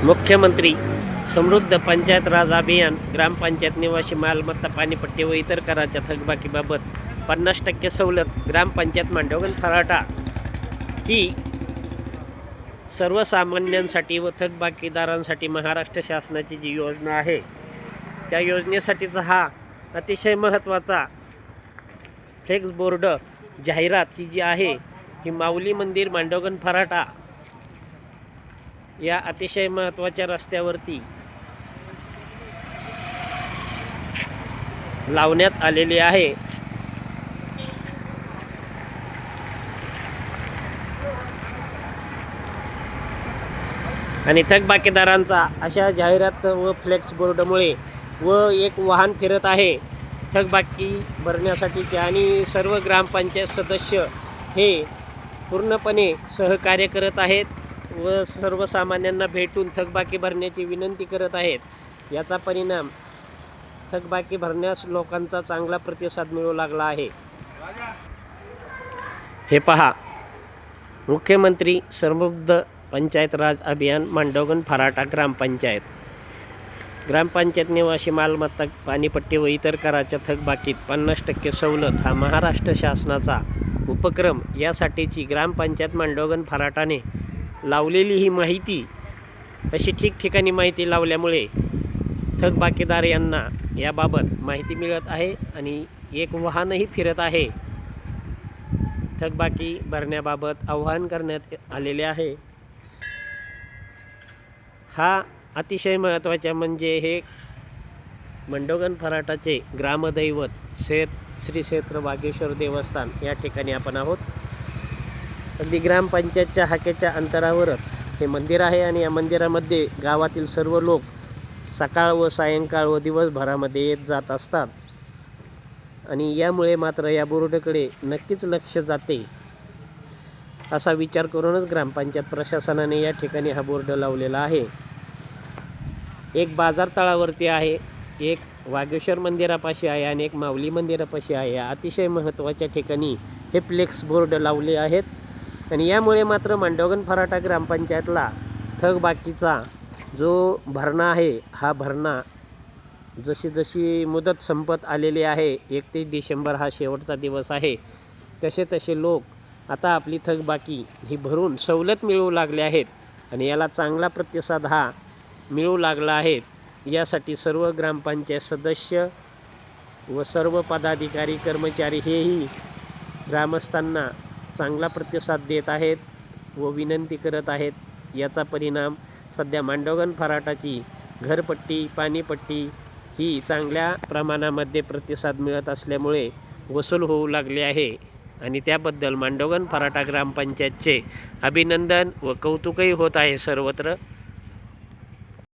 मुख्यमंत्री समृद्ध पंचायत राज अभियान ग्रामपंचायत निवासी मालमत्ता पाणीपट्टी व इतर कराच्या थकबाकीबाबत 50% सवलत ग्रामपंचायत मांडवगण फराटा ही सर्वसामान्यांसाठी व थकबाकीदारांसाठी महाराष्ट्र शासनाची जी योजना आहे त्या योजनेसाठीचा हा अतिशय महत्त्वाचा फ्लेक्स बोर्ड जाहिरात ही जी आहे ही माऊली मंदिर मांडवगण फराटा या अतिशय महत्त्वाच्या रस्त्यावरती लावण्यात आलेली आहे। आणि थकबाकीदारांचा अशा जाहिरात व फ्लेक्स बोर्डमुळे व एक वाहन फिरत आहे थकबाकी भरण्यासाठीचे आणि सर्व ग्रामपंचायत सदस्य हे पूर्णपणे सहकार्य करत आहेत व सर्वसामान्यांना भेटून थकबाकी भरण्याची विनंती करत आहेत। याचा परिणाम थकबाकी भरण्यास लोकांचा चांगला प्रतिसाद मिळू लागला आहे। हे पहा, मुख्यमंत्री समृद्ध पंचायत राज अभियान मांडवगण फराटा ग्रामपंचायत निवासी मालमत्ता पाणीपट्टी व इतर कराच्या थकबाकीत 50% सवलत हा महाराष्ट्र शासनाचा उपक्रम। यासाठीची ग्रामपंचायत मांडवगण फराटाने लावलेली ही माहिती अशी ठिकठिकाणी माहिती लावल्यामुळे थकबाकीदार यांना याबाबत माहिती मिळत आहे आणि एक वाहनही फिरत आहे। थकबाकी भरण्याबाबत आवाहन करण्यात आलेले आहे। हा अतिशय महत्त्वाचा म्हणजे हे मांडवगण फराटाचे ग्रामदैवत श्री क्षेत्र वागेश्वर देवस्थान या ठिकाणी आपण आहोत। अगदी ग्रामपंचायतच्या हाकेच्या अंतरावरच हे मंदिर आहे आणि या मंदिरामध्ये गावातील सर्व लोक सकाळ व सायंकाळ व दिवसभरामध्ये येत जात असतात आणि यामुळे मात्र या बोर्डकडे नक्कीच लक्ष जाते असा विचार करूनच ग्रामपंचायत प्रशासनाने या ठिकाणी हा बोर्ड लावलेला आहे। एक बाजार तळावरती आहे, एक वागेश्वर मंदिरापाशी आहे आणि एक माऊली मंदिरापाशी आहे। अतिशय महत्त्वाच्या ठिकाणी हे फ्लेक्स बोर्ड लावले आहेत आणि यामुळे मात्र मांडवगण फराटा ग्रामपंचायतला थकबाकीचा जो भरणा आहे हा भरणा जशी जशी मुदत संपत आलेली आहे, 31 डिसेंबर हा शेवटचा दिवस आहे, तसे तसे लोक आता आपली थकबाकी ही भरून सवलत मिळवू लागले आहेत आणि याला चांगला प्रतिसाद हा मिळू लागला आहे। यासाठी सर्व ग्रामपंचायत सदस्य व सर्व पदाधिकारी कर्मचारी हेही ग्रामस्थांना चांगला प्रतिसाद देत आहेत व विनंती करत आहेत। याचा परिणाम सध्या मांडवगण फराटाची घरपट्टी पाणीपट्टी ही चांगल्या प्रमाणामध्ये प्रतिसाद मिळत असल्यामुळे वसूल होऊ लागले आहे आणि त्याबद्दल मांडवगण फराटा ग्रामपंचायतचे अभिनंदन व कौतुकही होत आहे सर्वत्र।